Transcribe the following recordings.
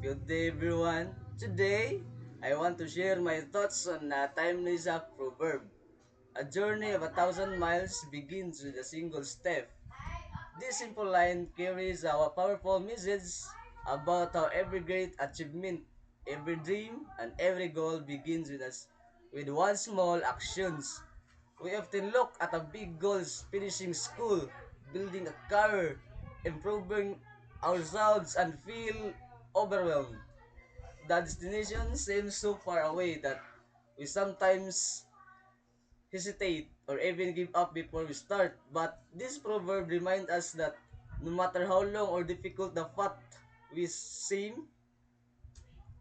Good day, everyone. Today, I want to share my thoughts on a timeless proverb. A journey of 1,000 miles begins with a single step. This simple line carries a powerful message about how every great achievement, every dream, and every goal begins with one small actions. We often look at the big goals, finishing school, building a career, improving ourselves, and feel overwhelmed. The destination seems so far away that we sometimes hesitate or even give up before we start. But this proverb reminds us that no matter how long or difficult the path we seem,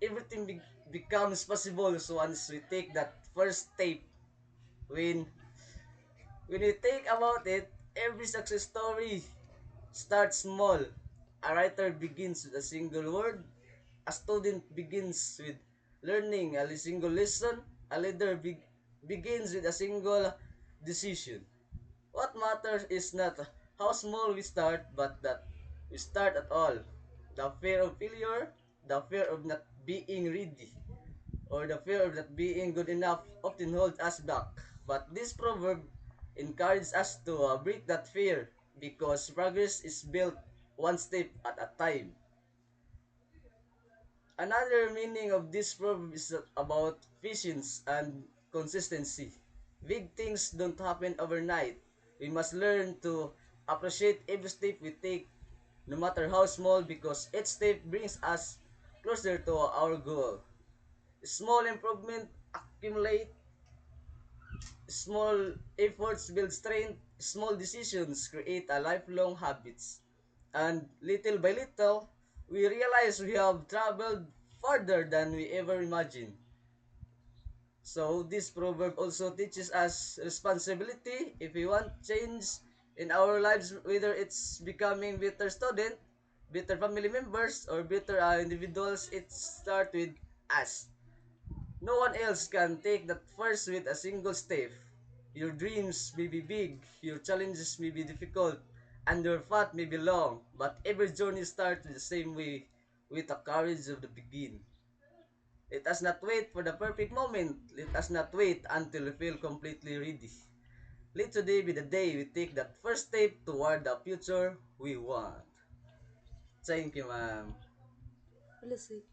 everything becomes possible so once we take that first step. When when you think about it, every success story starts small. A writer begins with a single word. A student begins with learning a single lesson. A leader begins with a single decision. What matters is not how small we start, but that we start at all. The fear of failure, the fear of not being ready, or the fear of not being good enough often holds us back. But this proverb encourages us to break that fear because progress is built one step at a time. Another meaning of this proverb is about patience and consistency. Big things don't happen overnight. We must learn to appreciate every step we take, no matter how small, because each step brings us closer to our goal. Small improvement accumulate, small efforts build strength, small decisions create a lifelong habits. And little by little, we realize we have traveled farther than we ever imagined. So this proverb also teaches us responsibility. If we want change in our lives, whether it's becoming better student, better family members, or better individuals, it starts with us. No one else can take that first with a single step. Your dreams may be big, your challenges may be difficult, and your path may be long, but every journey starts the same way, with the courage of the begin. Let us not wait for the perfect moment. Let us not wait until we feel completely ready. Let today be the day we take that first step toward the future we want. Thank you, ma'am. Let's see.